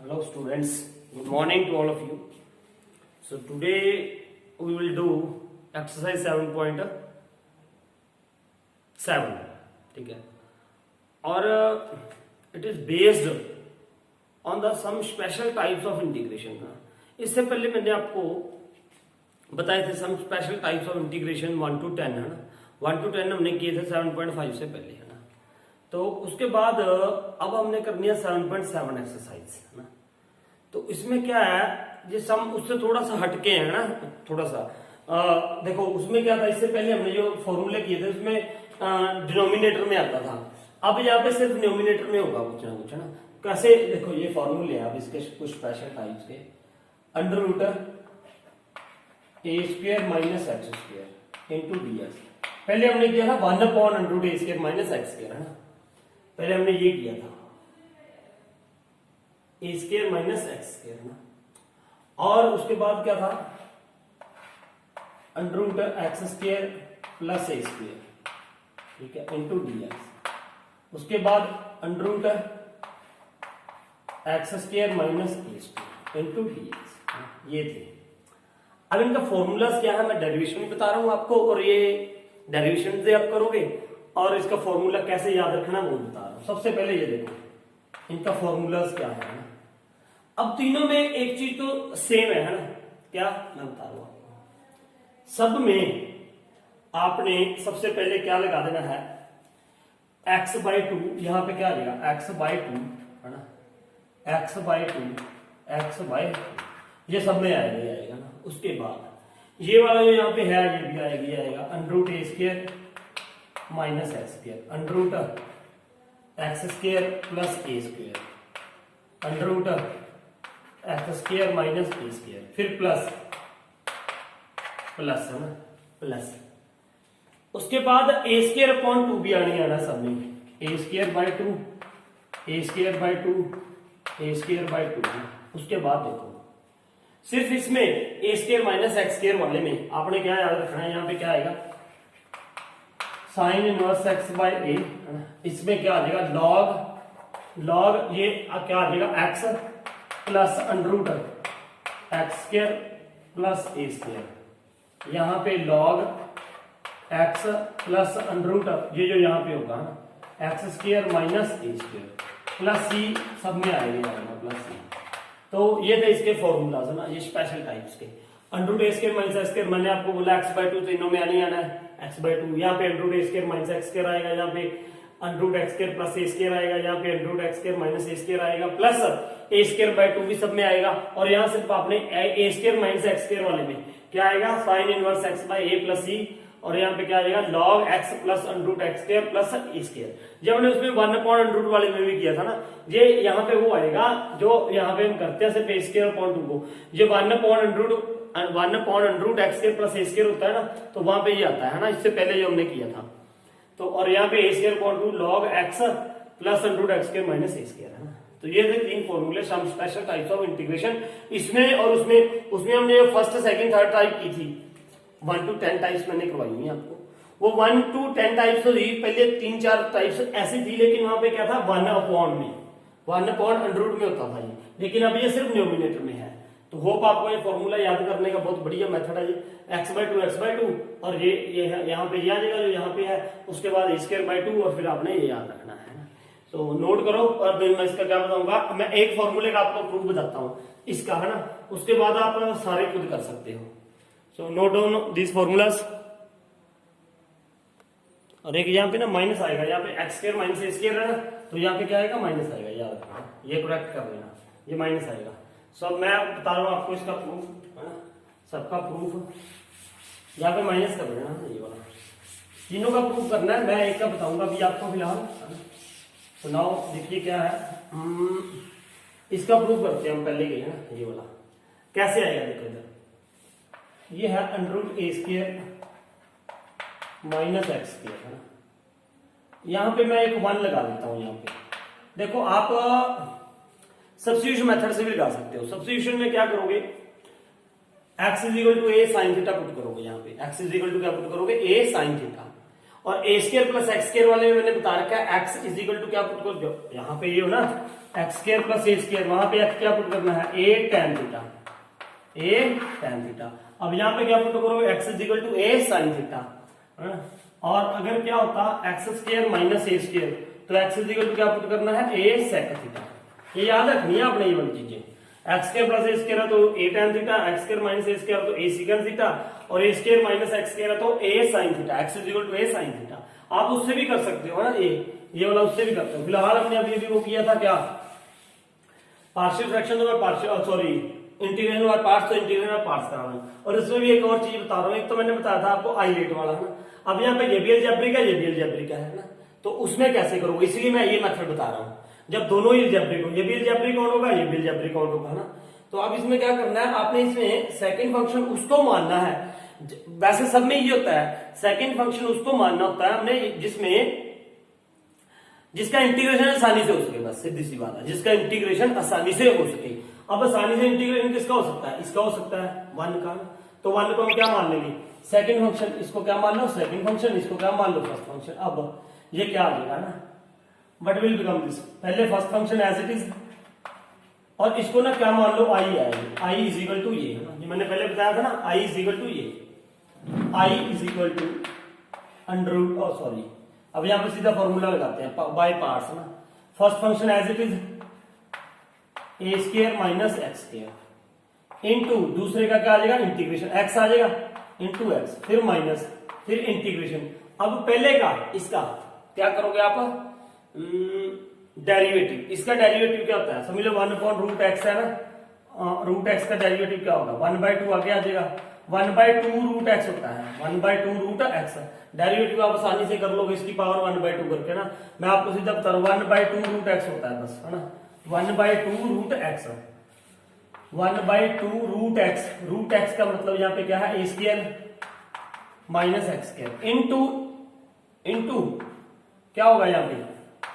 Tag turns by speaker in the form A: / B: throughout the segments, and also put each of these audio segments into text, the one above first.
A: Hello students, good morning to all of you. So today we will do exercise 7.7. ठीक है, और it is based on the some special types of integration. इससे पहले मैंने आपको बताए थे some special types of integration 1 to 10 है ना, 1 to 10 हमने किए थे 7.5 से पहले है ना. तो उसके बाद अब हमने करनी है 7.7 एक्सरसाइज है ना. तो इसमें क्या है, ये सम उससे थोड़ा सा हटके है ना, थोड़ा सा देखो उसमें क्या था, इससे पहले हमने जो फॉर्मूले किए थे उसमें डिनोमिनेटर में आता था. अब यहाँ पे सिर्फ डिनोमिनेटर में होगा कुछ ना कुछ है ना. कैसे, देखो ये फॉर्मूले हैं अब इसके कुछ स्पेशल टाइप्स के. अंडर रूट ए square minus x square into D X. पहले हमने किया था 1 अपॉन अंडर रूट ए स्क्वायर माइनस एक्स स्क्वायर है ना, पहले हमने ये किया था A square minus x square ना. और उसके बाद क्या था, under root x square plus ए स्क्वायर, ठीक है, इंटू डी एक्स. उसके बाद under root x square minus ए स्क्वायर इंटू डी एक्स. ये थे. अब इनका फॉर्मूलाज क्या है, मैं डेरिवेशन बता रहा हूं आपको, और ये डेरिवेशन से आप करोगे और इसका फॉर्मूला कैसे याद रखना वो बता रहा हूं. सबसे पहले ये देखो इनका फॉर्मूलाज क्या है ना. अब तीनों में एक चीज तो सेम है ना, क्या मैं बता रहा हूं आपको. सब में आपने सबसे पहले क्या लगा देना है, x बाई 2. यहां पे क्या आ जाएगा x बाई 2 है ना, x बाई 2 x बाई 2, ये सब में आएगा ना. उसके बाद ये वाला जो यहाँ पे है ये भी आएगा अंडर रूट ए square minus x square, under root x square plus ए square, under root x square minus ए स्क्वायर, फिर प्लस प्लस है ना, प्लस. उसके बाद ए स्क्वायर अपॉन 2 भी आनी आना सब में, A square by 2 A square by 2 A square by 2. उसके बाद देखो सिर्फ इसमें A square minus x square वाले में आपने क्या याद रखना है, यहाँ पे क्या आएगा sine inverse x by A. इसमें क्या आ जाएगा लॉग ये क्या आ जाएगा X plus under root x square plus ए स्क्वायर. यहाँ पे log x plus under root ये जो यहाँ पे होगा एक्स स्क्वायर माइनस ए स्क्वायर प्लस सी, सब में आएगा प्लस सी. तो ये थे इसके फॉर्मूलाज है ना, ये स्पेशल टाइप्स के. अंडर रूट ए स्क्वायर माइनस एक्स स्क्वायर मैंने आपको बोला x बाई 2 तीनों में आनी आना है x बाई 2. यहाँ पे अंडर रूट ए स्क्वायर माइनस एक्स स्क्वायर आएगा, यहाँ पे under root x square plus ए स्क्वायर आएगा, यहाँ पे under root x square minus ए स्क्वायर आएगा, प्लस ए स्क्वायर बाई 2 भी सब में आएगा. और यहाँ सिर्फ आपने A square minus x square वाले में क्या आएगा sine inverse x by A plus C, और यहाँ पे क्या आएगा log x plus under root x square plus ए स्क्वायर. जब हमने उसमें 1 अपॉन अंडर रूट वाले में भी किया था ना, ये यहाँ पे वो आएगा जो यहाँ पे हम करते हैं सिर्फ ए स्क्वायर अपॉन 2 को. ये 1 upon under root x square plus ए स्क्वायर होता है ना, तो वहां पे ये आता है ना, इससे पहले जो हमने किया था. तो और यहाँ पे ए square upon 2 log x plus under root x square minus ए स्क्वायर है ना. तो ये थे 3 फॉर्मूले, some special types of integration. इसमें और उसमें हमने फर्स्ट सेकंड थर्ड टाइप की थी. 1 to 10 टाइप्स मैंने करवाई है आपको. वो 1 to 10 टाइप्स तो थी पहले, 3-4 टाइप्स ऐसी थी, लेकिन वहां पे क्या था 1 अपॉन अंडर रूट में होता था ये, लेकिन अब ये सिर्फ डिनोमिनेटर में है. तो होप आपको ये फॉर्मूला याद करने का बहुत बढ़िया मेथड है ये. x बाई 2 और ये यहाँ पे आ जाएगा जो यहाँ पे है. उसके बाद ए स्क्वायर बाई 2 और फिर आपने ये याद रखना है ना. तो नोट करो. और मैं इसका क्या बताऊंगा, मैं एक फॉर्मूले का आपको प्रूफ बताता हूँ इसका है ना, उसके बाद आप सारे खुद कर सकते हो. So note down these formulas. और एक यहाँ पे ना माइनस आएगा, यहाँ पे एक्स स्क्वायर माइनस ए स्क्वायर है ना, तो यहाँ पे क्या आएगा माइनस आएगा, याद रखना, ये करेक्ट कर लेना, ये माइनस आएगा. सब मैं बता रहा हूँ आपको इसका प्रूफ है ना, सबका प्रूफ यहाँ पे माइनस कर लेना, ये वाला तीनों का प्रूफ करना है. मैं एक का बताऊंगा अभी आपको फिलहाल. तो नाउ देखिए क्या है, इसका प्रूफ करते हैं हम पहले के ना. ये वाला कैसे आएगा देखो इधर, ये है अंडर रूट ए स्क्वायर माइनस एक्स स्क्वायर है ना. यहां पे मैं एक 1 लगा देता हूं. यहां पे देखो आप सब्स्टिट्यूशन मेथड से भी लगा सकते हो. सब्स्टिट्यूशन में क्या करोगे, x is equal to a sine theta put करोगे. यहाँ पे x इज इक्वल टू क्या पुट करोगे, ए साइन थीटा. और ए स्केयर प्लस एक्स स्केयर वाले में मैंने बता रखा है एक्स इज इक्वल टू क्या पुट कर दो, यहाँ पे ये हो ना एक्स स्केयर प्लस ए स्केयर, वहां पे एक्स क्या पुट करना है a tan theta, a tan theta. अब यहाँ पे क्या पुट करोगे x is equal to A sin theta, और अगर क्या होता एक्स स्केयर माइनस ए स्केयर तो एक्स इज इक्वल टू क्या पुट करना है ए sec थीटा। ये याद रखनी है आपने ये वाली चीजें, एक्स स्केयर प्लस ए स्केयर है तो A tan theta, X square minus A square तो ए secant थीटा, और ए स्केयर माइनस एक्स स्केयर है तो A sin theta, X is equal to A sin theta. आप उससे भी कर सकते हो ना, ये वाला उससे भी करते हो। फिलहाल हमने अभी वो किया था क्या, पार्शियल फ्रैक्शन और पार्शियल सॉरी इंटीग्रेशन और पार्ट्स, तो इंटीग्रेशन और पार्ट्स करा रहा हूं। और इसमें भी एक और चीज बता रहा हूँ, एक तो मैंने बताया था आपको आइलेट वाला है ना, अब यहाँ पे ये भी अलजेब्रिक है, ये भी अलजेब्रिक है ना, तो उसमें कैसे करोगे, इसलिए मैं ये मेथड बता रहा हूँ। जब दोनों ही अलजेब्रिक हो, ये भी अलजेब्रिक काउंट होगा, ये भी अलजेब्रिक काउंट होगा ना, तो अब इसमें क्या करना है, आपने इसमें सेकंड फंक्शन उसको मानना है, वैसे सब में ये होता है, सेकंड फंक्शन उसको मानना होता है हमने जिसमें जिसका इंटीग्रेशन आसानी से हो सके, बस सीधी सी बात है, जिसका इंटीग्रेशन आसानी से हो सके। अब आसानी से इंटीग्रेशन किसका हो सकता है, इसका हो सकता है वन का, तो वन को हम क्या मान लेंगे सेकंड फंक्शन, इसको क्या मान लो सेकंड फंक्शन, इसको क्या मान लो फर्स्ट फंक्शन। अब ये क्या आ जाएगा ना, बट विल बिकम दिस, पहले first function as it is, और इसको ना क्या मान लो आई आएगी, आई इज इक्वल टू ये मैंने पहले बताया था ना, आई इज इक्वल टू ये, I is equal to under root, और सॉरी अब यहां पे सीधा फॉर्मूला लगाते हैं बाय पार्ट्स ना, first function as it is A square minus X square into दूसरे का क्या आ जाएगा इंटीग्रेशन, एक्स आ जाएगा इनटू एक्स, फिर माइनस, फिर इंटीग्रेशन। अब पहले का इसका क्या करोगे आप, डेरिवेटिव, इसका डेरिवेटिव क्या होता है समझ लो, 1/√x है ना, रूट एक्स का डेरिवेटिव क्या होगा 1/2 आगे आ जाएगा, 1/2√x होता है, 1/2√x डेरिवेटिव आप आसानी से कर लोगे, इसकी पावर 1/2 करके ना, मैं आपको सीधा बता रहा हूं 1/2√x होता है बस, है ना 1/2√x, 1/2√x, रूट एक्स का मतलब यहाँ पे क्या है A square minus X square into क्या होगा यहाँ पे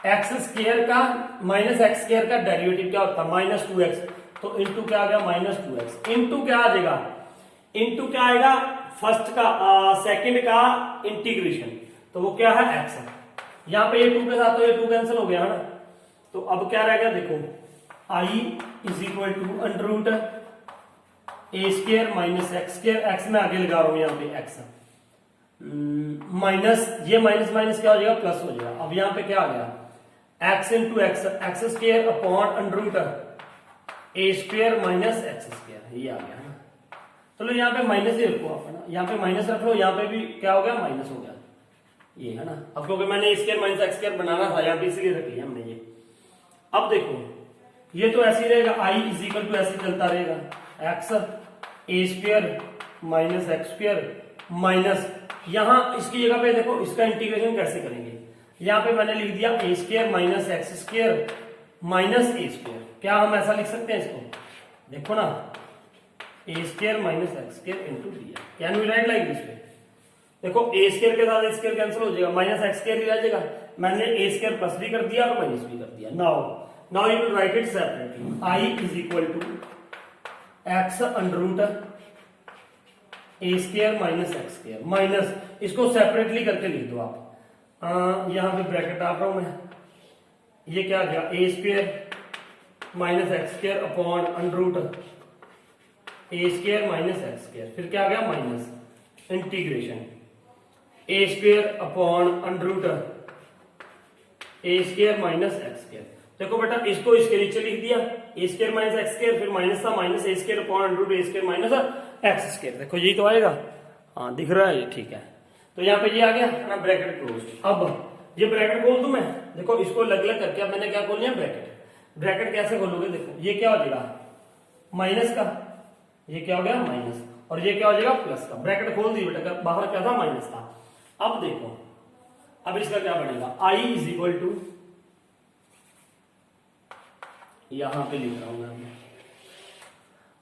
A: एक्स स्केयर का माइनस एक्स स्केयर का डेरिवेटिव क्या होता है -2x, तो इनटू क्या आ गया -2x, इनटू क्या आ जाएगा, इनटू क्या आएगा फर्स्ट का सेकंड का इंटीग्रेशन, तो वो क्या है x, यहाँ पे ये 2 के साथ तो ये 2 कैंसिल हो गया है ना, तो अब क्या रह गया देखो, I is equal to under root A square minus X square, X में आगे लगा रहा हूं यहाँ पे एक्स, माइनस ये माइनस माइनस क्या हो जाएगा प्लस हो जाएगा। अब यहाँ पे क्या आ गया X into X, X square upon under root A square minus X square, ये आ गया ना, चलो यहाँ पे माइनस ही रखो आप, है ना यहाँ पे माइनस रख लो, यहाँ पे भी क्या हो गया माइनस हो गया, ये है ना। अब क्योंकि मैंने स्क्वायर माइनस एक्स स्क्वायर बनाना था यहाँ पे इसलिए रख लिया हमने ये। अब देखो ये तो ऐसे ही रहेगा, आई इज इक्वल टू ऐसे चलता रहेगा, X A square minus x square minus, यहाँ इसकी जगह पे देखो इसका इंटीग्रेशन कैसे करेंगे, यहाँ पे मैंने लिख दिया A square minus x square minus A square, क्या हम ऐसा लिख सकते हैं इसको, देखो ना A square minus x square into D, can we write like this way, देखो ए स्क्वायर के साथ ए स्क्वायर कैंसिल हो जाएगा, माइनस एक्स स्क्वायर ही रह जाएगा, मैंने ए स्क्वायर प्लस भी कर दिया और माइनस भी कर दिया। Now you will write it separately, I is equal to x under root A square minus x square minus, इसको सेपरेटली करके लिख दो आप, यहां पे ब्रैकेट डाल रहा हूं मैं, ये क्या आ गया A square minus x square upon under root A square minus x square, फिर क्या आ गया minus integration A square upon under root A square minus x square. देखो बेटा इसको इसके नीचे लिख दिया A square minus x square, फिर माइनस था माइनस ए स्क्वायर अपॉन अंडर रूट ए स्क्वायर माइनस एक्स स्क्वायर, देखो यही तो आएगा, हाँ दिख रहा है ये, ठीक है। तो यहाँ पे ये आ गया ना ब्रैकेट क्लोज। अब ये ब्रैकेट खोल दूं मैं, देखो इसको अलग अलग करके अब मैंने क्या खोल लिया ब्रैकेट, ब्रैकेट कैसे खोलोगे, देखो ये क्या हो जाएगा माइनस का, ये क्या हो गया माइनस, और ये क्या हो जाएगा प्लस का, ब्रैकेट खोल दी बेटा, बाहर क्या था माइनस था। अब देखो अब इसका क्या बनेगा, आई इज इक्वल टू, यहां पे लिख रहा हूं मैं,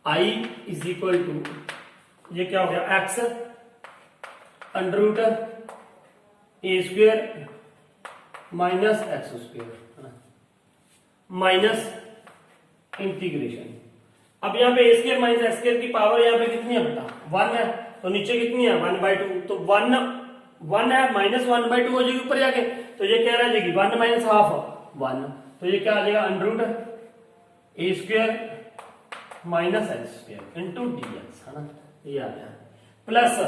A: आई इज इक्वल टू ये क्या हो गया X under root A square minus X square minus integration. अब यहाँ पे ए स्क्वायर माइनस एक्स स्क्वायर की पावर यहाँ पे कितनी है बेटा 1 है, तो नीचे कितनी है 1/2, तो 1 1 है, -1/2 हो जाएगी ऊपर जाके, तो ये क्या रह जाएगी 1 माइनस हाफ 1, तो ये क्या आ जाएगा अंडर रूट ए square minus x square into dx, है ना, ये आ गया। प्लस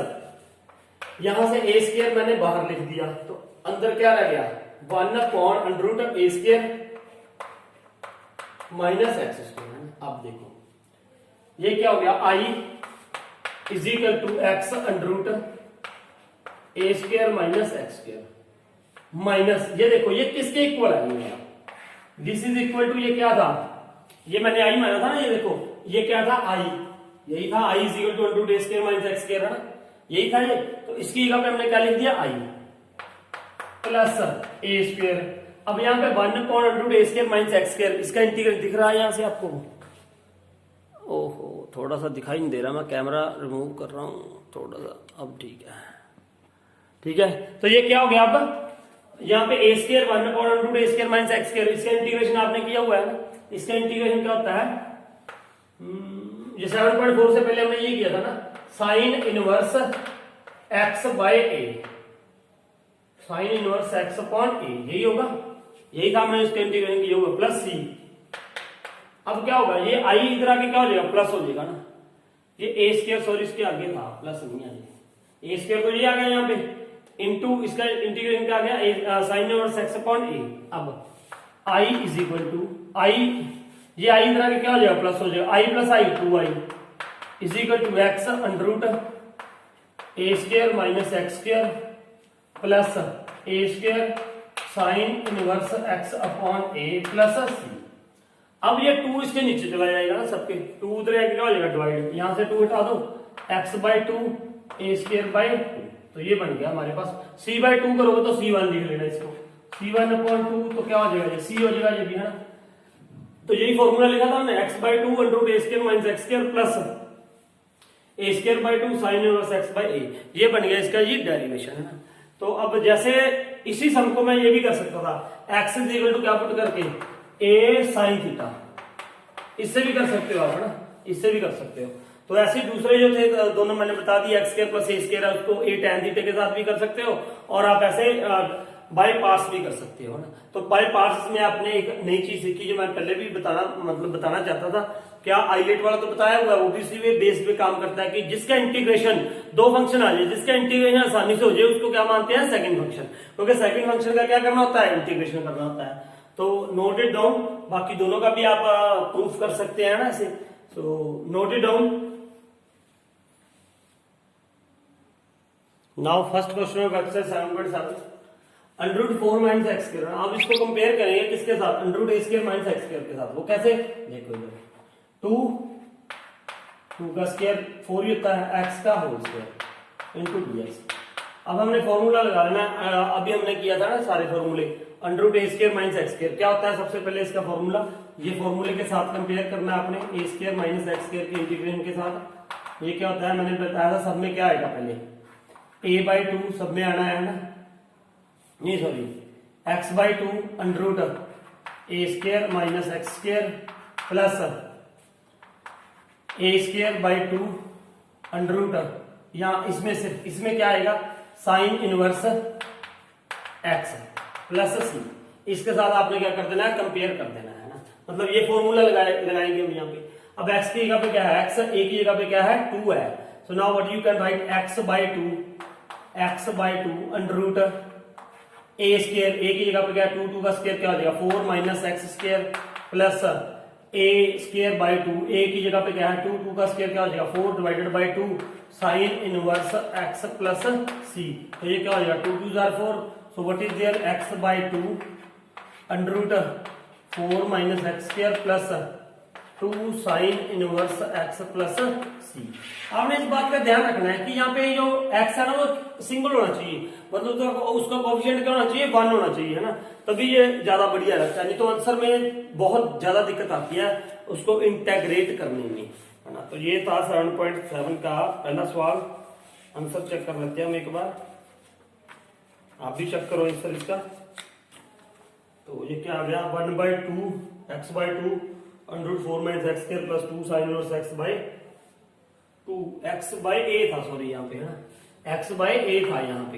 A: यहां से ए स्क्वायर मैंने बाहर लिख दिया, तो अंदर क्या रह गया 1 अपॉन अंडर रूट ए स्क्वायर माइनस एक्स स्क्वायर। अब देखो ये क्या हो गया, i is equal to x under root A square minus x square minus, ये देखो ये किसके इक्वल है, दिस इज इक्वल टू, ये क्या था, ये मैंने आई माना था ना, ये देखो ये क्या था आई, यही था I is equal to under root A square minus x square, है ना, यही था ये, तो इसकी जगह पे हमने क्या लिख दिया आई प्लस ए स्क्वायर। अब यहाँ पे 1 अपॉन अंडर रूट ए स्क्वायर माइनस एक्स स्क्वायर, इसका इंटीग्रल दिख रहा है यहाँ से आपको, ओहो थोड़ा सा दिखाई नहीं दे रहा, मैं कैमरा रिमूव कर रहा हूँ थोड़ा सा, अब ठीक है, ठीक है। तो ये क्या हो गया, अब यहाँ पे ए स्क्वायर 1 अपॉन अंडर रूट ए स्क्वायर माइनस एक्स स्क्वायर, इसका इंटीग्रेशन आपने किया हुआ है ना, इसका इंटीग्रेशन क्या होता है, ये 7.4 से पहले हमने ये किया था ना, sign inverse x by A, sign inverse x upon ए, यही होगा, यही था, मैंने इसका इंटीग्रेशन किया होगा, प्लस सी। अब क्या होगा, ये आई इधर आके क्या हो जाएगा प्लस हो जाएगा ना, ये ए स्क्वायर सॉरी इसके आगे था प्लस नहीं आ जाएगा, ए स्क्वायर तो ये आ गया यहाँ पे इनटू इसका इंटीग्रेशन क्या आ गया साइन इनवर्स एक्स अपॉन ए। अब आई इज इक्वल टू आई, ये आई इधर आके क्या हो जाएगा प्लस हो जाएगा, i plus i 2i is equal to x under root A square minus x square plus A square sine inverse x upon a plus c. अब ये 2 इसके नीचे चला जाएगा ना सबके, 2 उधर आके क्या हो जाएगा डिवाइड, यहां से 2 हटा दो, x/2 ए स्क्वायर बाय 2, तो ये बन गया हमारे पास, c/2 करोगे तो c1 लिख लेना इसको, c1 अपॉन 2 तो क्या हो जाएगा ये c हो जाएगा, ये भी है ना, तो यही फॉर्मूला लिखा था हमने x/2 under root A square minus x square plus A square by 2 sine inverse x by a, ये बन गया इसका ये डेरिवेशन, है ना। तो अब जैसे इसी सम को मैं ये भी कर सकता था, x इज इक्वल टू क्या पुट करके ए साइन थीटा, इससे भी कर सकते हो आप, है ना, इससे भी कर सकते हो। तो ऐसे दूसरे जो थे दोनों मैंने बता दिया, एक्स स्क्वायर प्लस ए स्क्वायर है, उसको ए टैन थीटा के साथ भी कर सकते हो, और आप ऐसे बाय पार्ट्स भी कर सकते हो, ना। तो बाय पार्ट्स में आपने एक नई चीज सीखी जो मैं पहले भी बताना चाहता था, क्या आईलेट वाला तो बताया हुआ है, ओबीसी वे बेस पे काम करता है कि जिसका इंटीग्रेशन दो फंक्शन आ जाए, जिसका इंटीग्रेशन आसानी से हो जाए उसको क्या मानते हैं सेकंड फंक्शन, क्योंकि सेकंड फंक्शन का क्या करना होता है इंटीग्रेशन करना होता है। तो नोट इट डाउन, बाकी दोनों का भी आप प्रूफ कर सकते हैं ना ऐसे, तो note it down. Now first question of exercise 7.7 under root 4 minus x square, आप इसको कंपेयर करेंगे किसके साथ, अंडर रूट ए स्क्वायर माइनस एक्स स्क्वायर के साथ, वो कैसे, देखो इधर 2 का स्क्वायर 4 ही होता है, एक्स का होल स्क्वायर इनटू dx। अब हमने फॉर्मूला लगा लेना, अभी हमने किया था ना सारे फॉर्मूले, अंडर रूट ए स्क्वायर माइनस एक्स स्क्वायर क्या होता है, सबसे पहले इसका फॉर्मूला, ये फॉर्मूले के साथ कंपेयर करना है आपने, A square minus x square के इंटीग्रेशन के साथ। ये क्या होता है मैंने बताया था, सब में क्या आएगा पहले a/2 सब में आना है ना, नहीं sorry x/2 under root A square minus x square plus A square by 2 under root, यहाँ इसमें सिर्फ इसमें क्या आएगा sine inverse x plus c, इसके साथ आपने क्या कर देना है कंपेयर कर देना है ना, मतलब ये फॉर्मूला लगाएंगे हम यहाँ पे। अब x की जगह पे क्या है, x a की जगह पे क्या है 2 है, so now what you can write x/2 under root A square, a की जगह पे क्या है 2 का स्क्वायर क्या हो जाएगा 4 minus x square plus A square by 2, ए की जगह पे क्या है 2 का स्क्वायर क्या हो जाएगा 4 divided by 2 sine inverse x plus c, तो ये क्या हो जाएगा 2 2 are 4, so what is there x/2 under root 4 minus x square plus 2 sine inverse x plus c. आपने इस बात का ध्यान रखना है कि यहाँ पे जो x है ना वो सिंगल होना चाहिए, मतलब तो उसका कोएफिशिएंट क्या होना चाहिए 1 होना चाहिए, है ना, तभी ये ज्यादा बढ़िया लगता है, नहीं तो आंसर में बहुत ज्यादा दिक्कत आती है उसको इंटेग्रेट करने में, है ना। तो ये था 7.7 का पहला सवाल, आंसर चेक कर लेते हैं हम एक बार, आप भी चेक करो आंसर इसका। तो ये क्या आ गया 1/2 x/2 under root 4 minus x square plus 2 sine inverse x/2 x/a था, सॉरी यहाँ पे है ना x/a था यहाँ पे,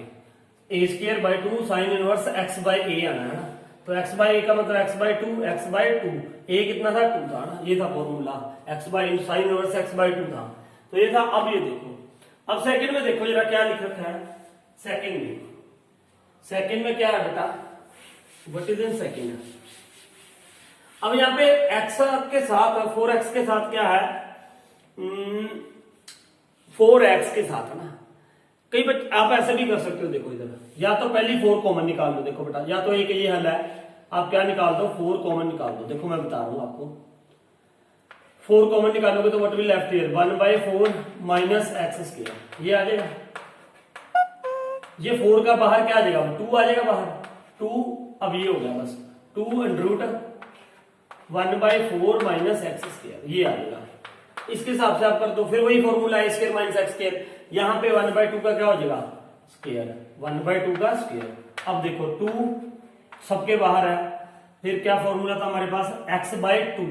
A: ए square by 2 sine inverse x by a आना है ना। तो एक्स बाई ए का मतलब x by 2, x by 2, a कितना था 2 था ना, ये था formula x by sine inverse x by 2 था। तो ये था। अब ये देखो, अब सेकंड में देखो जरा क्या लिख रखा है सेकंड में क्या है बेटा, व्हाट इज इन सेकंड। अब यहाँ पे x के साथ 4x के साथ क्या है, 4x के साथ है ना। कई बच्चे आप ऐसे भी कर सकते हो, देखो इधर या तो पहली 4 कॉमन निकाल दो, देखो बेटा या तो एक ये हल है, आप क्या निकाल दो 4 कॉमन निकाल दो। देखो मैं बता रहा हूं आपको, 4 कॉमन निकालोगे तो what will left here 1/4 minus x square, ये आ जाएगा। ये 4 का बाहर क्या आ जाएगा 2 आ जाएगा बाहर 2। अब ये हो गया बस 2 under root 1/4 minus x square, ये आ जाएगा। इसके हिसाब से आप कर दो, फिर वही फॉर्मूला है स्क्वायर माइनस एक्स स्क्वायर। यहाँ पे 1/2 का क्या हो जाएगा स्क्वायर, 1/2 का स्क्वायर। अब देखो 2 सबके बाहर है, फिर क्या फॉर्मूला था हमारे पास x/2,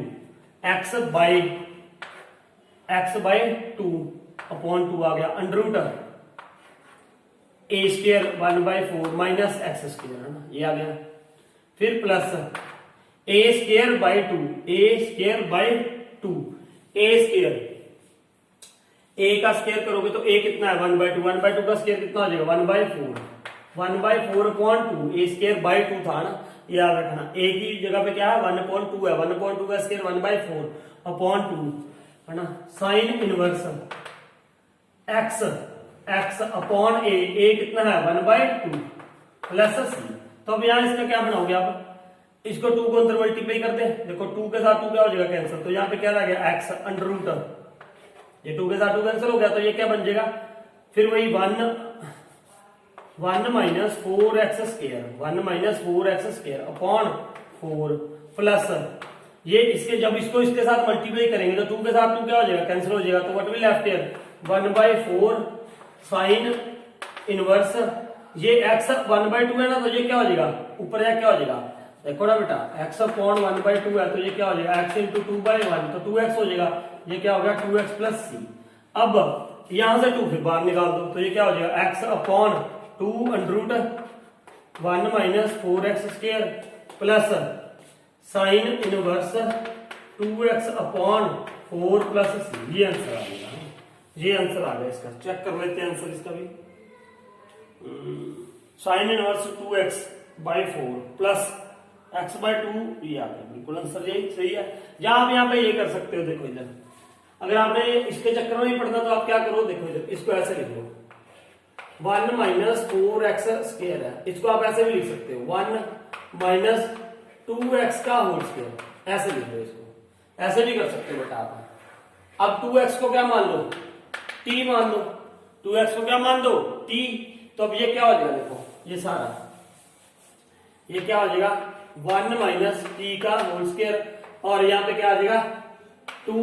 A: x/2 अपॉन 2 आ गया अंडर रूट ए स्क्वायर 1/4 माइनस एक्स स्क्वायर है ना, ये आ गया। फिर plus A square by 2, A square by 2, A square a का स्क्वायर करोगे तो ए कितना है 1/2, 1/2 का स्क्वायर कितना हो जाएगा 1/4 अपॉन 2, ए स्क्वायर बाई 2 था ना, याद रखना। ए की जगह पे क्या है 1/2 है, 1/2 का स्क्वायर 1/4 अपॉन 2 है ना, sine inverse x upon a कितना है 1/2 प्लस सी। तो अब यहाँ इसका क्या बनाओगे आप, इसको 2 को अंदर मल्टीप्लाई कर दे, देखो 2 के साथ 2 क्या हो जाएगा कैंसिल, तो यहाँ पे क्या रह गया x अंडर रूट, ये 2 के साथ 2 कैंसिल हो गया, तो ये क्या बन जाएगा फिर वही 1 minus 4x square upon 4 plus ये इसके, जब इसको इसके साथ मल्टीप्लाई करेंगे तो 2 के साथ 2 क्या हो जाएगा कैंसिल हो जाएगा, तो what will left here 1/4 sine inverse, ये x 1/2 है ना, तो ये क्या हो जाएगा ऊपर है क्या हो जाएगा, देखो ना बेटा x अपॉन 1/2 है, तो ये क्या हो जाएगा x इंटू 2/1, तो 2x हो जाएगा, ये क्या हो गया 2x प्लस सी। अब यहां से 2 फिर बाहर निकाल दो, तो ये क्या हो जाएगा x upon 2 under root 1 minus 4x square plus sine inverse 2x upon 4 plus c. ये आंसर आ गया, ये आंसर आ गया इसका। चेक कर लेते हैं आंसर इसका भी, sine inverse 2x/4 plus x/2, ये आ गया बिल्कुल आंसर, यही सही है। या आप यहाँ पे ये कर सकते हो, देखो इधर अगर आपने इसके चक्कर में नहीं पढ़ना तो आप क्या करो, देखो इधर इसको ऐसे लिख लो 1 माइनस 4x स्क्वायर है, इसको आप ऐसे भी लिख सकते हो 1 माइनस 2x का होल स्क्वायर, ऐसे लिख लो इसको, ऐसे भी कर सकते हो बेटा आप। अब 2x को क्या मान लो t मान लो, 2x को क्या मान दो t, तो अब ये क्या हो जाएगा, देखो ये सारा ये क्या हो जाएगा 1 माइनस t का होल स्क्वायर, और यहाँ पे क्या आ जाएगा 2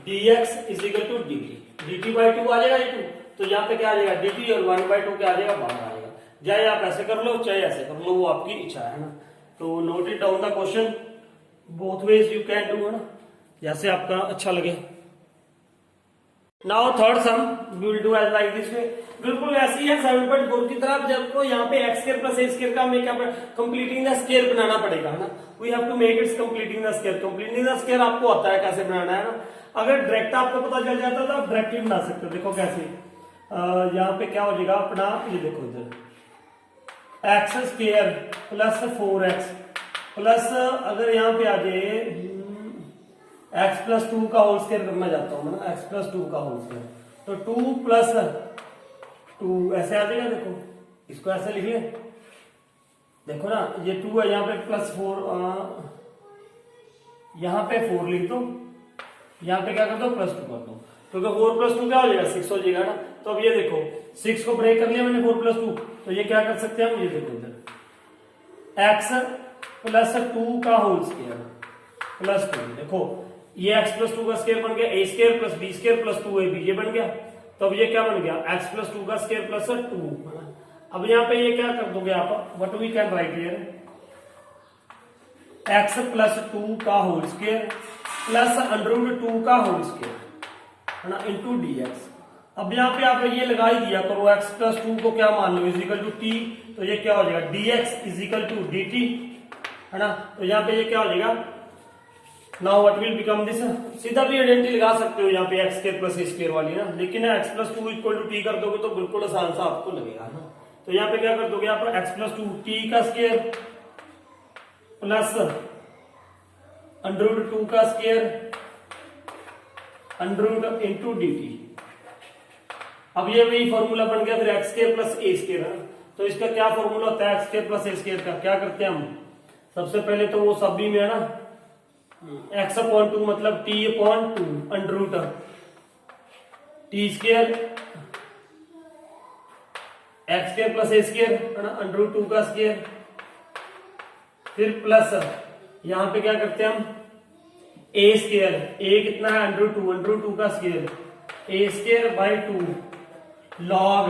A: dx is equal to dt/2 आ जाएगा ये 2, तो यहाँ पे क्या आ जाएगा dt और 1/2 क्या आ जाएगा बाहर आ जाएगा। चाहे आप ऐसे कर लो चाहे ऐसे कर लो, वो आपकी इच्छा है ना। तो note it down the question, both ways you can do है ना, जैसे आपका अच्छा लगे। Now third sum we will do as like this way, बिल्कुल ऐसी है 7.4 की तरफ, जब को यहाँ पे x square plus a square का हमें क्या कंप्लीटिंग द स्क्वायर बनाना पड़ेगा है ना, we have to make its completing the square. Completing the square आपको आता है कैसे बनाना है ना, अगर डायरेक्ट आपको पता चल जाता तो आप डायरेक्ट भी बना सकते हो। देखो कैसे, यहाँ पे क्या हो जाएगा अपना, ये देखो इधर x square plus 4x plus, अगर यहाँ पे आ जाए x प्लस 2 का होल स्क्वायर करना चाहता हूं मैं ना, x प्लस 2 का होल स्क्वायर, तो 2 प्लस 2 ऐसे आ जाएगा, देखो इसको ऐसे लिख ले, देखो ना ये 2 है, यहाँ पे प्लस 4, यहाँ पे 4 लिख दो, यहाँ पे क्या कर दो प्लस 2 कर दो, क्योंकि 4 प्लस 2 क्या हो जाएगा 6 हो जाएगा ना। तो अब ये देखो 6 को ब्रेक कर लिया मैंने 4 प्लस 2, तो ये क्या कर सकते हैं हम, ये देखो इधर x प्लस 2 का होल स्क्वायर प्लस 2, देखो ये x प्लस 2 का स्क्वायर बन गया a square plus b square plus 2ab, ये बन गया। तो अब ये क्या बन गया x प्लस 2 का स्क्वायर प्लस 2। अब यहाँ पे ये क्या कर दोगे आप, what we can write here x plus 2 का whole square plus under root 2 का होल स्क्वायर है ना इंटू dx। अब यहाँ पे आप ये लगा ही दिया करो, x प्लस 2 को क्या मान लो इजिकल टू t, तो ये क्या हो जाएगा dx इजिकल टू dt, है ना। तो यहाँ पे ये क्या हो जाएगा, now what will become this, सीधा भी आइडेंटिटी लगा सकते हो यहाँ पे x square plus a square वाली ना, लेकिन x plus 2 equal to t कर दोगे तो बिल्कुल आसान सा आपको लगेगा ना। तो यहाँ पे क्या कर दोगे, यहाँ पर x प्लस 2 t का स्क्वायर प्लस अंडर रूट 2 का square under root into dt। अब ये वही फॉर्मूला बन गया फिर एक्स स्क्वायर प्लस ए स्क्वायर है। तो इसका क्या फॉर्मूला होता है एक्स स्क्वायर प्लस ए स्क्वायर का, क्या करते हैं हम, सबसे पहले तो वो सभी में है ना एक्स अपॉन 2 मतलब t upon 2 under root t square x square plus ए स्क्वायर है ना अंडर रूट 2 का स्क्वायर, फिर प्लस यहां पे क्या करते हैं हम ए स्क्वायर, ए कितना है अंडर रूट 2 का square, a square by 2 log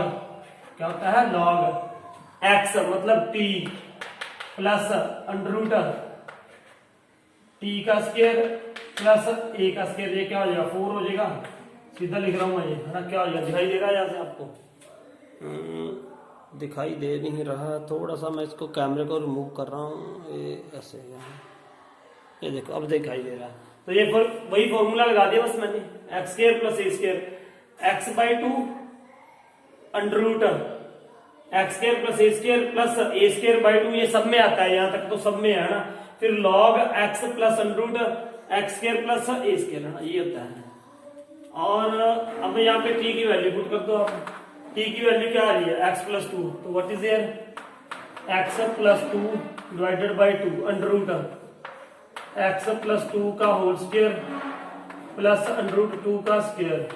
A: क्या होता है लॉग एक्स मतलब t plus under root t का स्क्वायर प्लस ए का स्क्वायर, ये क्या हो जाएगा 4 हो जाएगा, सीधा लिख रहा हूं मैं ये, है ना। क्या हो जाएगा, दिखाई दे रहा है यहाँ से आपको, दिखाई दे नहीं रहा, थोड़ा सा मैं इसको कैमरे को रिमूव कर रहा हूँ, ये ऐसे ये देखो अब दिखाई दे रहा है। तो ये वही फॉर्मूला लगा दिया बस मैंने, x square plus A square, x by 2 under root x square plus A square plus A square by 2, ये सब में आता है, यहाँ तक तो सब में है ना। फिर log x plus under root x square plus ए स्क्वायर, है ना, ये होता है। और अब यहाँ पे टी की वैल्यू पुट कर दो आप, टी की वैल्यू क्या आ रही है एक्स प्लस 2, तो what is here x plus 2 divided by 2 under root x plus 2 का whole square plus under root 2 का स्क्वायर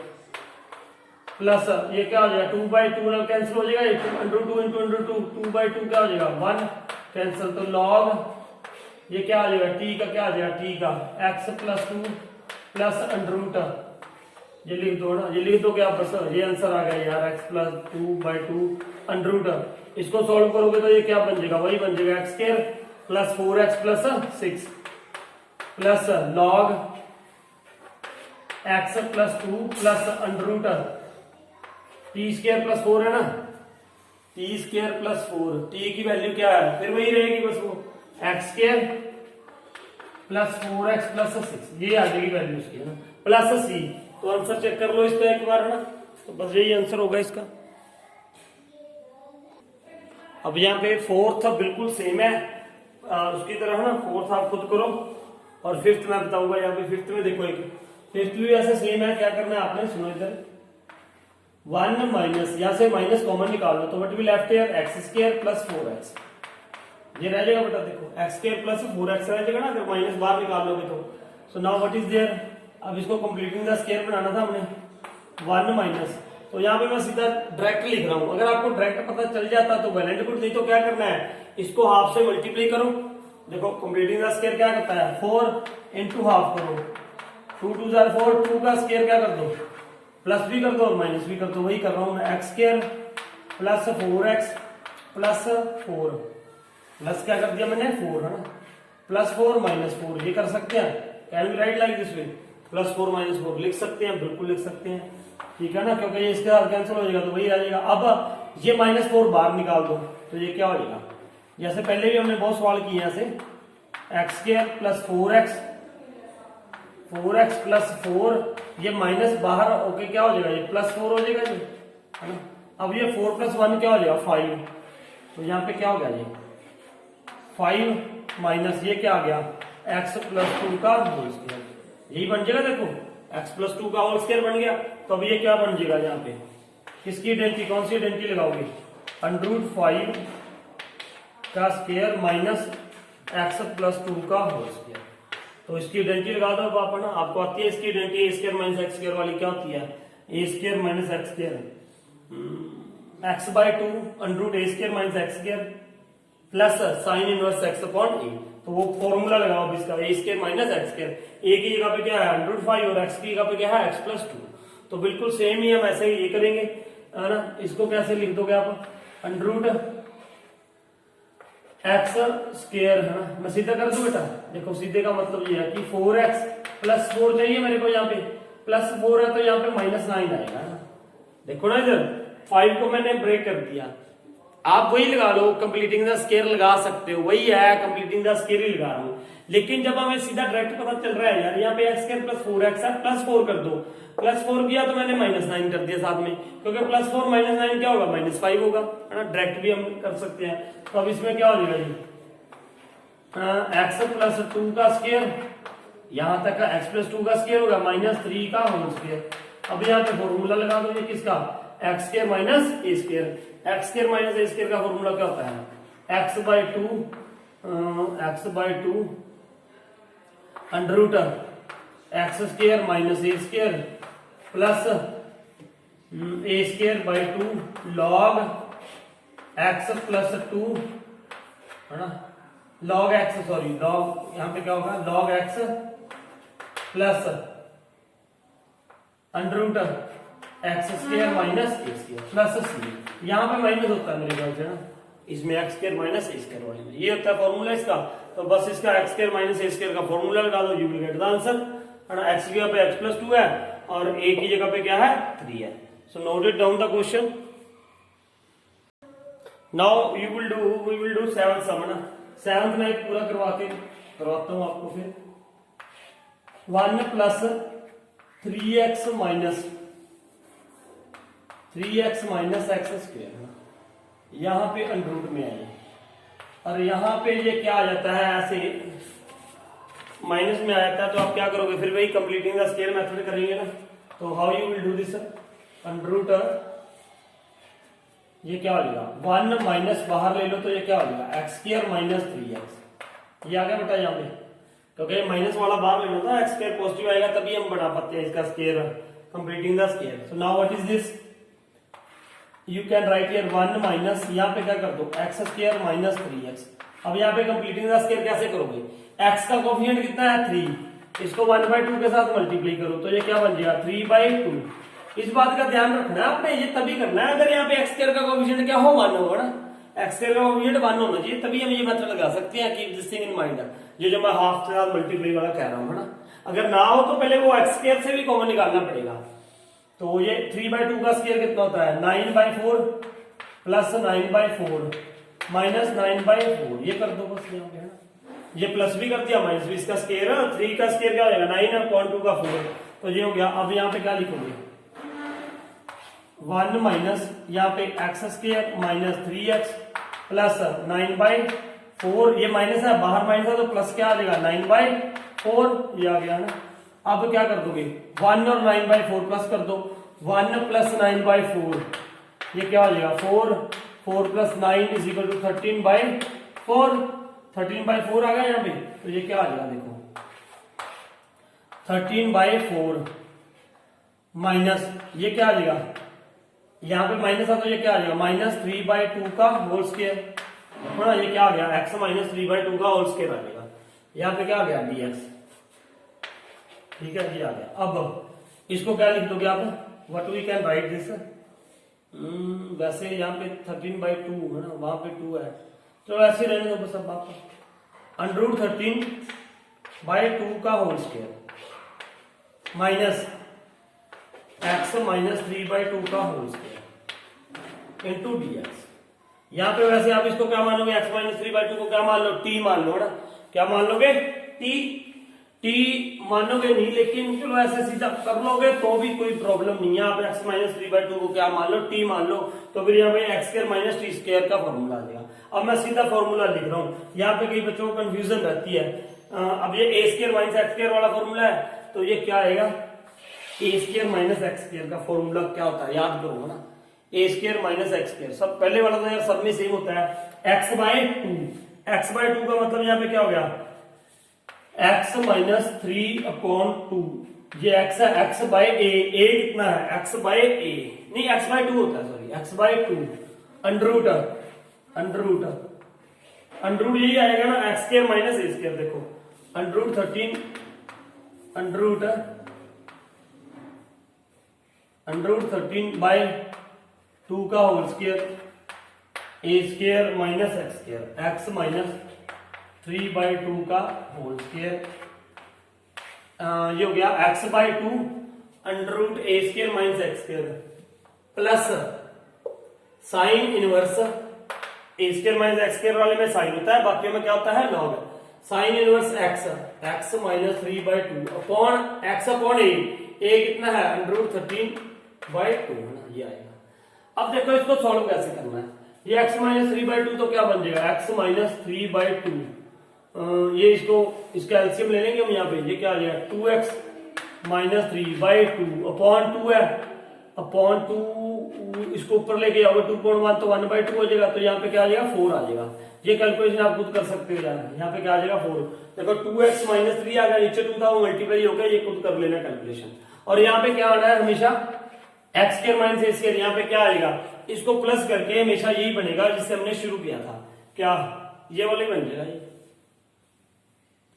A: प्लस ये क्या हो जाएगा 2 बाई 2 ना कैंसिल हो जाएगा, अंडर 2 इंटू अंडर 2, 2 बाई 2 क्या हो जाएगा 1 कैंसिल, तो लॉग ये क्या आ जाएगा टी का क्या आ जाएगा टी का x plus 2 plus under root, ये लिख दो ना, ये लिख दो क्या बस, ये आंसर आ गया यार x plus 2 by 2 under root. इसको सॉल्व करोगे तो ये क्या बन जाएगा, वही बन जाएगा x square plus 4x plus 6 plus log x plus 2 plus under root t square plus 4 है ना, टी स्क्वायर प्लस 4, टी की वैल्यू क्या है फिर वही रहेगी बस वो x square plus 4x plus 6, ये आ जाएगी वैल्यू इसकी, है ना, प्लस सी। तो आंसर चेक कर लो इसका एक बार, है ना, तो बस यही आंसर होगा इसका। अब यहाँ पे फोर्थ बिल्कुल सेम है उसकी तरह, है ना, फोर्थ आप खुद करो और फिफ्थ मैं बताऊंगा। यहाँ पे फिफ्थ में देखो, एक फिफ्थ भी ऐसे सेम है, क्या करना है आपने, सुनो इधर 1 माइनस, यहाँ से माइनस कॉमन निकाल लो, तो what will left here x square plus 4x, ये रह जाएगा बेटा, देखो एक्स स्क्वायर प्लस 4x रह जाएगा ना, अगर माइनस बाहर निकाल लोगे तो। So now what is there, अब इसको कंप्लीटिंग द स्क्वायर बनाना था हमने, 1 माइनस, तो यहाँ पे मैं सीधा डायरेक्ट लिख रहा हूँ, अगर आपको डायरेक्ट पता चल जाता तो वेल एंड गुड, नहीं तो क्या करना है इसको हाफ से मल्टीप्लाई करो। देखो कंप्लीटिंग द स्क्वायर क्या करता है 4 इंटू हाफ करो, 2 2 जार 4, 2 का स्क्वायर क्या कर दो प्लस भी कर दो और माइनस भी कर दो, वही कर रहा हूँ मैं, x square plus 4x plus 4 plus क्या कर दिया मैंने 4, है ना, प्लस 4 माइनस 4, ये कर सकते हैं, can be right like this way, plus 4 minus 4 लिख सकते हैं, बिल्कुल लिख सकते हैं, ठीक है ना, क्योंकि ये इसके साथ कैंसिल हो जाएगा तो वही आ जाएगा। अब ये माइनस 4 बाहर निकाल दो तो ये क्या हो जाएगा, जैसे पहले भी हमने बहुत सवाल किए ऐसे, x square plus 4x plus 4, ये माइनस बाहर ओके क्या हो जाएगा, ये प्लस 4 हो जाएगा जी, है ना। अब ये 4 प्लस 1 क्या हो जाएगा 5, तो यहाँ पे क्या हो गया ये 5 माइनस ये क्या आ गया x प्लस 2 का होल स्क्वायर, यही बन जाएगा, देखो x प्लस 2 का होल स्क्वायर बन गया। तो अब ये क्या बन जाएगा यहाँ पे, किसकी आइडेंटिटी, कौन सी आइडेंटिटी लगाओगे, अंडर रूट 5 का स्क्वायर माइनस x प्लस 2 का होल स्क्वायर, तो इसकी आइडेंटिटी लगा दो आप, ना आपको आती है इसकी identity, a square minus x square वाली क्या होती है, a square minus x square x by 2 under root A square minus x square plus sine inverse x upon a, तो वो फॉर्मूला लगाओ इसका, a square minus x square, a की जगह पे क्या है अंडर रूट 5 और एक्स की जगह पे क्या है एक्स प्लस 2, तो बिल्कुल सेम ही हम ऐसे ही ये करेंगे, है ना। इसको कैसे लिख दोगे आप, अंडर रूट एक्स स्क्वायर, है ना, मैं सीधा कर दूं बेटा, देखो सीधे का मतलब ये है कि 4x प्लस 4 चाहिए मेरे को, यहाँ पे प्लस 4 है तो यहाँ पे माइनस 9 आएगा, है ना, देखो ना इधर 5 को मैंने ब्रेक कर दिया, आप वही लगा लो, कंप्लीटिंग द स्केयर लगा सकते हो, वही है कंप्लीटिंग द स्केयर ही लगा रहा हूं। लेकिन जब हमें सीधा डायरेक्ट पता चल रहा है यार यहाँ पे एक्स स्केयर प्लस 4x है, प्लस 4 कर दो, प्लस 4 किया तो मैंने माइनस 9 कर दिया साथ में, क्योंकि प्लस 4 माइनस 9 क्या होगा, माइनस 5 होगा, है ना, डायरेक्ट भी हम कर सकते हैं। तो अब इसमें क्या हो जाएगा जी, एक्स प्लस 2 का स्केयर, यहां तक का एक्स प्लस 2 का स्केयर होगा माइनस 3 का होल स्केयर। अब यहाँ पे फॉर्मूला लगा दो, ये किसका, एक्स स्केयर माइनस ए स्केयर, एक्स स्केयर माइनस ए स्केयर का फॉर्मूला क्या होता है, x by two under root x square minus A square plus A square by 2 log x plus 2, है ना, लॉग एक्स, सॉरी लॉग, यहाँ पे क्या होगा, log x plus under root x square minus ए स्केयर प्लस सी, यहाँ पे minus होता है मेरे ख्याल से ना, इसमें एक्स स्केयर माइनस ए स्केयर वाले में ये होता है फॉर्मूला इसका। तो बस इसका एक्स स्केयर माइनस ए स्केयर का फॉर्मूला लगा दो, you will get the answer, है ना, एक्स की जगह पे एक्स प्लस 2 है और ए की जगह पे क्या है, 3 है। So note it down the question. Now we will do 7th sum, है ना, 7th में पूरा करवाता हूं आपको फिर। 1 plus 3x minus x square, यहां पे अंडर रूट में आए और यहां पे ये क्या आ जाता है, ऐसे माइनस में आ जाता है, तो आप क्या करोगे, फिर वही कंप्लीटिंग द स्क्वायर मेथड करेंगे ना। तो how you will do this, under root, ये क्या हो जाएगा, 1 माइनस बाहर ले लो तो ये क्या हो जाएगा, एक्स स्क्वायर माइनस 3x, ये आ गया बेटा यहाँ पे, क्योंकि माइनस वाला बाहर लेना था, एक्स स्क्वायर पॉजिटिव आएगा तभी हम बना पाते हैं इसका square, completing the square. So now what is this, you can write here 1 minus, यहाँ पे क्या कर दो, एक्स स्क्वायर माइनस 3x। अब यहाँ पे कंप्लीटिंग द स्क्वायर कैसे करोगे, x का कोफिशिएंट कितना है 3, इसको 1/2 के साथ मल्टीप्लाई करो तो ये क्या बन जाएगा 3/2। इस बात का ध्यान रखना है आपने, ये तभी करना है अगर यहाँ पे एक्स स्क्वायर का कोफिशिएंट क्या हो 1 होगा ना, एक्स स्क्वायर का कोफिशिएंट 1 होना चाहिए, तभी हम ये मेथड लगा सकते हैं, keep this thing in mind. ये जो मैं हाफ के साथ मल्टीप्लाई वाला कह रहा हूँ, है ना, अगर ना हो तो पहले वो एक्स स्क्वायर से भी कॉमन निकालना पड़ेगा। तो ये 3/2 का स्क्वायर कितना होता है, 9/4 प्लस 9/4 माइनस 9/4, ये कर दो बस यहाँ पे, है ना, ये प्लस भी कर दिया माइनस भी, इसका स्क्वायर 3 का स्क्वायर क्या हो जाएगा 9/2 का 4, तो ये हो गया। अब यहाँ पे क्या लिखोगे, 1 माइनस यहाँ पे x square minus 3x plus 9/4, ये माइनस है बाहर माइनस है तो प्लस क्या आ जाएगा 9/4, ये आ गया ना। अब क्या कर दोगे, 1 और 9/4 प्लस कर दो, 1 प्लस 9/4, ये क्या हो जाएगा 4 प्लस 9 इज इक्वल टू 13/4, 13/4 आ गया यहाँ पे, तो ये क्या आ जाएगा देखो 13/4 माइनस ये क्या आ जाएगा, यहाँ पे माइनस है तो ये क्या आ जाएगा माइनस 3/2 का होल स्क्वायर, है ना, ये क्या आ गया x माइनस 3/2 का होल स्क्वायर आ जाएगा, यहाँ पे क्या आ गया dx, ठीक है ये आ गया। अब इसको क्या लिख दोगे आप, what we can write this, वैसे यहाँ पे 13/2 है ना, वहां पे 2 है, तो ऐसे रहने दो बस। अब आपको अंडर रूट 13/2 का whole square minus x minus 3/2 का होल स्क्वायर इंटू dx। यहाँ पे वैसे आप इसको क्या मानोगे, x माइनस 3/2 को क्या मान लो, t मान लो ना, क्या मान लोगे t मानोगे नहीं, लेकिन चलो ऐसे सीधा कर लोगे तो भी कोई प्रॉब्लम नहीं है। आप x माइनस 3/2 को क्या मान लो, t मान लो, तो फिर यहाँ पे x square minus T square का फॉर्मूला आ जाएगा। अब मैं सीधा फॉर्मूला लिख रहा हूँ, यहाँ पे कई बच्चों को कंफ्यूजन रहती है। अब ये ए स्क्वायर माइनस एक्स स्क्वायर वाला फॉर्मूला है, तो ये क्या आएगा, ए स्क्वायर माइनस एक्स स्क्वायर का फॉर्मूला क्या होता है याद करो ना, A square minus x square, सब पहले वाला तो यार सब में सेम होता है, x/2, x/2 का मतलब यहाँ पे क्या हो गया x माइनस 3/2, ये x है, x बाय a कितना है x बाय a, नहीं x/2 होता है, सॉरी x/2 अंडर रूट यही आएगा ना, एक्स स्क्वायर माइनस ए स्क्वायर, देखो अंडर रूट 13 13/2 का whole square, a square minus x square, x minus 3/2 का होल स्क्वायर, ये हो गया x/2 under root A square minus x square, plus sine inverse a square minus x square वाले में sign होता है, बाकी में क्या होता है log. Sine inverse x, x minus 3/2 upon x upon a कितना है √13/2 ये आएगा। अब देखो इसको सॉल्व कैसे करना है। ये x माइनस 3/2 तो क्या बन जाएगा x माइनस 3/2, ये इसका एलसीएम ले लेंगे हम यहाँ पे, ये क्या आ जाएगा 2x माइनस 3/2 अपॉन 2 है, अपॉन 2 इसको ऊपर लेके जाओगे 2.1 तो 1/2 हो जाएगा, तो यहाँ पे क्या आ जाएगा 4 आ जाएगा। ये कैलकुलेशन आप खुद कर सकते हो यार, यहाँ पे क्या आ जाएगा 4। देखो 2x माइनस 3 आ गया, नीचे 2 था वो मल्टीप्लाई हो गया, ये खुद कर लेना कैलकुलेशन। और यहाँ पे क्या आना है हमेशा एक्स स्क्वायर माइनस ए स्क्वायर, यहाँ पे क्या आएगा इसको प्लस करके हमेशा यही बनेगा जिससे हमने शुरू किया था, क्या ये वाले बन जाएगा। ये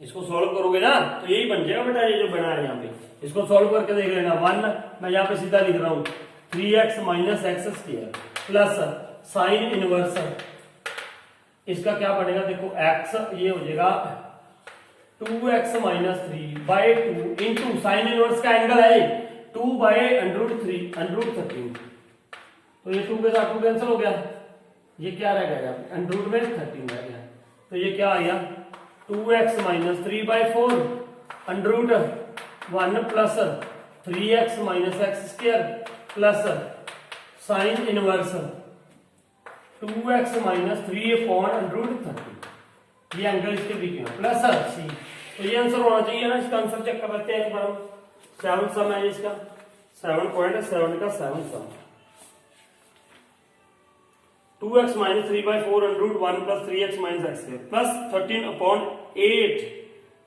A: इसको सॉल्व करोगे ना तो यही बन जाएगा बेटा, ये जो बना है यहाँ पे इसको सॉल्व करके देख लेना। 1 मैं यहाँ पे सीधा लिख रहा हूं 3x minus x square plus sine inverse, इसका क्या बनेगा देखो x ये हो जाएगा 2x minus 3/2 into sine inverse का एंगल है 2/√13, तो ये 2 के साथ 2 कैंसिल हो गया, ये क्या रह गया अंडरूट में 13 रह गया, तो ये क्या आ गया 2x minus 3/4 √1 plus 3x minus x square plus sine inverse 2x minus 3/√13, ये एंगल इसके बीच में प्लस c, तो ये आंसर होना चाहिए ना। इसका आंसर चेक कर लेते हैं एक बार हम। 7 सम है इसका, 7.7 का 7 सम 2x minus 3/4 √1 plus 3x minus x plus 13/8,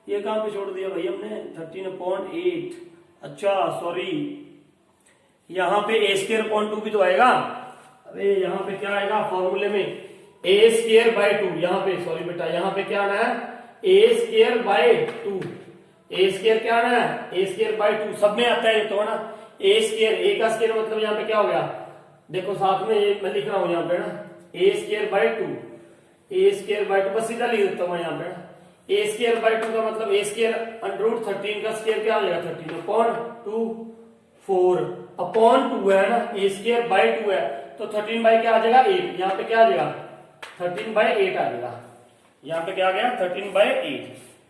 A: ये कहां पे छोड़ दिया भाई हमने 13/8, अच्छा सॉरी यहां पे a स्क्वायर अपॉन 2 भी तो आएगा, अरे यहां पे क्या आएगा फॉर्मूले में a स्क्वायर बाय 2, यहां पे सॉरी बेटा यहां पे क्या आना है a square by 2, a square क्या आना है a स्क्वायर बाय 2, सब में आता है ये तो है ना, a स्क्वायर a का स्क्वायर मतलब यहां पे क्या हो गया देखो साथ में ये मैं लिख रहा हूं यहाँ पे ना a square by 2, a square by 2 बस सीधा लिख देता हूं यहाँ पे ना, a स्क्वायर बाय 2 का मतलब a स्क्वायर √13 का स्क्वायर क्या हो जाएगा 13 अपॉन 2 4 अपॉन 2 है ना, a स्क्वायर बाय 2 है तो 13 बाय क्या आ जाएगा 8, यहाँ पे क्या आ जाएगा 13/8 आ जाएगा, यहाँ पे क्या आ गया 13/8,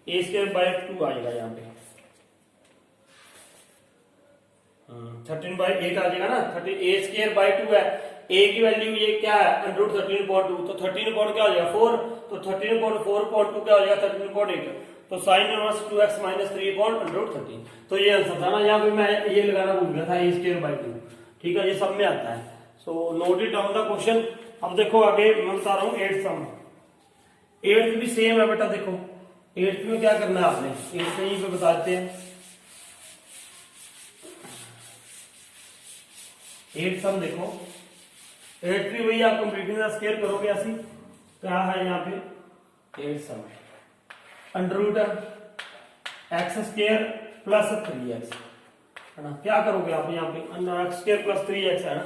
A: a स्क्वायर बाय 2 आ जाएगा यहाँ पे 13/8 आ जाएगा ना, 30 a स्क्वायर बाय 2 है, a की वैल्यू ये क्या है √13/2 तो 13 अपॉन क्या हो जाएगा 4, तो 13/4/2 क्या हो जाएगा 13/8, तो साइन इनवर्स 2x माइनस 3/√13, तो ये आंसर था ना। यहाँ पे मैं ये लगाना भूल गया था a स्क्वायर बाय 2, ठीक है ये सब में आता है, so note it down the question. अब देखो आगे मैं बता रहा हूँ 8th सम, 8th भी सेम है बेटा, देखो 8th में क्या करना है आपने 8th से ही पे बताते हैं। 8th सम देखो 8th भी वही आप कंप्लीटिंग द स्क्वायर करोगे ऐसी, क्या है यहाँ पे 8th sum under root x square plus 3x है ना, क्या करोगे आप यहाँ पे एक्स स्क्वायर प्लस 3x है ना,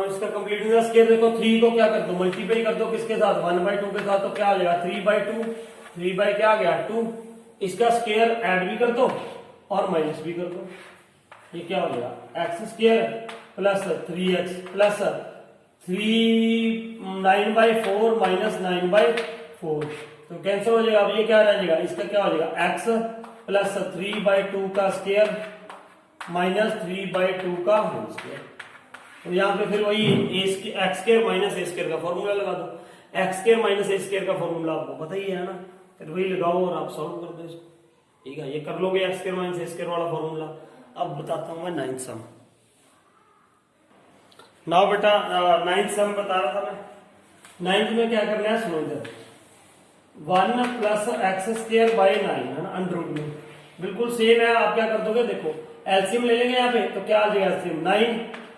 A: इसका कंप्लीटिंग द स्क्वायर देखो 3 को क्या कर दो मल्टीप्लाई कर दो किसके साथ 1/2 के साथ, तो क्या आ जाएगा 3/2 3 बाई क्या आ गया 2, इसका स्क्वायर ऐड भी कर दो और माइनस भी कर दो, ये क्या हो जाएगा x square plus 3x plus 9/4 minus 9/4, तो कैंसिल हो जाएगा। अब ये क्या रह जाएगा इसका क्या हो जाएगा x प्लस 3/2 का स्क्वायर माइनस 3/2 का होल स्क्वायर, तो यहाँ पे फिर वही एक्स स्क्वायर माइनस ए स्क्वायर का फॉर्मूला लगा दो, एक्स स्क्वायर माइनस ए स्क्वायर का फॉर्मूला आपको पता ही है ना, फिर वही लगाओ और आप सॉल्व कर दो इसको, ठीक है ये कर लोगे एक्स स्क्वायर माइनस ए स्क्वायर वाला फॉर्मूला। अब बताता हूं मैं 9th सम, नाउ बेटा 9th सम बता रहा था मैं, 9th में क्या करना है सुनो इधर 1 प्लस एक्स स्क्वायर बाई 9 है ना अंडररूट में, बिल्कुल सेम है, आप क्या कर दोगे देखो एलसीएम ले लेंगे यहाँ पे, तो क्या आ जाएगा एलसीएम 9,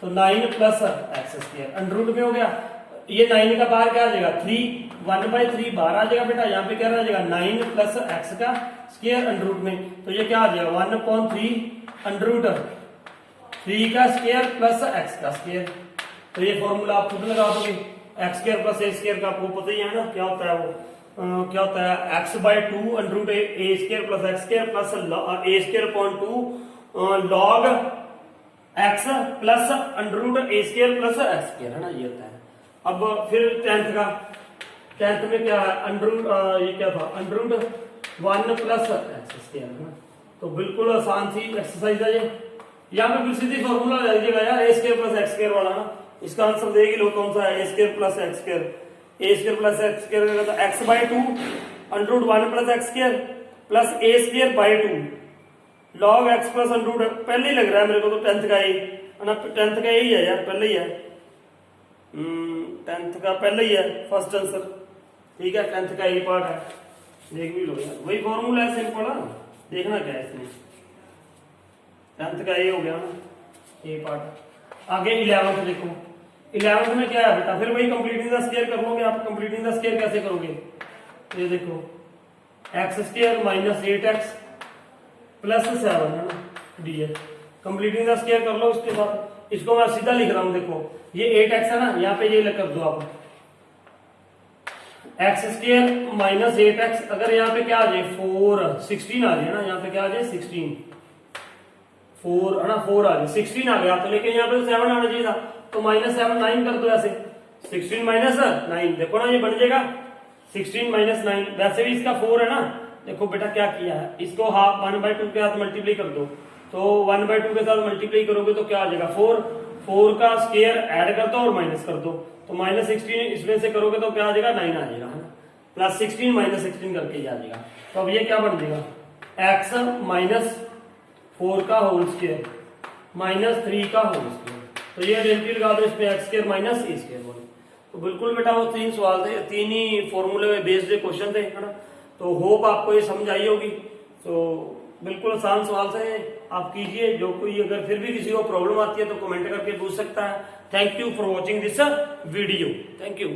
A: तो 9 प्लस एक्स स्क्वायर अंडररूट में हो गया, ये 9 का बाहर क्या आ जाएगा 3, 1/3 बाहर आ जाएगा बेटा, यहाँ पे क्या रह जाएगा 9 प्लस एक्स का स्क्वायर अंडररूट में, तो ये क्या आ जाएगा 1/3 अंडररूट 3 का स्क्वायर प्लस एक्स का स्क्वायर, तो ये फॉर्मूला आप खुद लगा दोगे, एक्स स्क्वायर प्लस ए स्क्वायर का आपको पता ही है ना क्या होता है वो, क्या होता है x/2 under root a square plus x square plus A square upon 2 log x plus under root A square plus x square है ना, ये होता है। अब फिर टेंथ में क्या है, अंडर रूट ये क्या था, under root 1 plus x square है ना। तो बिल्कुल आसान सी एक्सरसाइज है ये। यहाँ पे फिर सीधी फॉर्मूला ले लीजिएगा यार, a square plus x square वाला ना। इसका आंसर देगी लो कौन सा है, a square plus x square. A square plus x square तो x by 2 under root 1 plus x square plus A square by 2 log x plus under root. पहले ही लग रहा है मेरे को तो टेंथ का ही है ना, टेंथ का यही है यार, पहले ही है, टेंथ का पहले ही है फर्स्ट आंसर। ठीक है, टेंथ का यही पार्ट है, देख भी लो यार, वही फॉर्मूला है सिंपल है, देखना क्या है इसमें, टेंथ का ये हो गया ना ये पार्ट। आगे 11th देखो, 11th में क्या है बेटा, फिर वही कंप्लीटिंग द स्क्वायर कर लोगे आप। कंप्लीटिंग द स्क्वायर कैसे करोगे, ये देखो x square minus 8x plus 7 है ना डी है। कंप्लीटिंग द स्क्वायर कर लो इसके बाद, इसको मैं सीधा लिख रहा हूं, देखो ये 8x है ना, यहाँ पे ये कर दो आप एक्स स्क्वायर माइनस 8x। अगर यहाँ पे क्या आ जाए 16 आ जाए ना, यहाँ पे क्या आ जाए 16 4 है ना, 4 आ जाए 16 आ गया तो, लेकिन यहाँ पे 7 आना चाहिए था, तो -7 9 कर दो ऐसे, 16 माइनस 9 देखो ना ये बन जाएगा 16 माइनस 9। वैसे भी इसका 4 है ना, देखो बेटा क्या किया है, इसको हाफ 1/2 के साथ मल्टीप्लाई कर दो, तो 1/2 के साथ मल्टीप्लाई करोगे तो क्या आ जाएगा 4 का स्क्वायर ऐड कर दो और माइनस कर दो, तो -16 इसमें से करोगे तो क्या आ जाएगा 9 आ जाएगा है ना, प्लस 16 माइनस 16 करके ही आ जाएगा। तो अब ये क्या बन जाएगा एक्स माइनस 4 का होल स्क्वायर माइनस 3 का होल स्क्वायर। तो ये आइडेंटिटी लगा दो इसमें एक्स स्क्वायर माइनस ए स्क्वायर बोले। तो बिल्कुल बेटा वो 3 सवाल थे, 3 ही फॉर्मूले में बेस्ड क्वेश्चन थे है ना। तो होप आपको ये समझ आई होगी। तो बिल्कुल आसान सवाल थे, आप कीजिए। जो कोई अगर फिर भी किसी को प्रॉब्लम आती है तो कमेंट करके पूछ सकता है। Thank you for watching this video, thank you.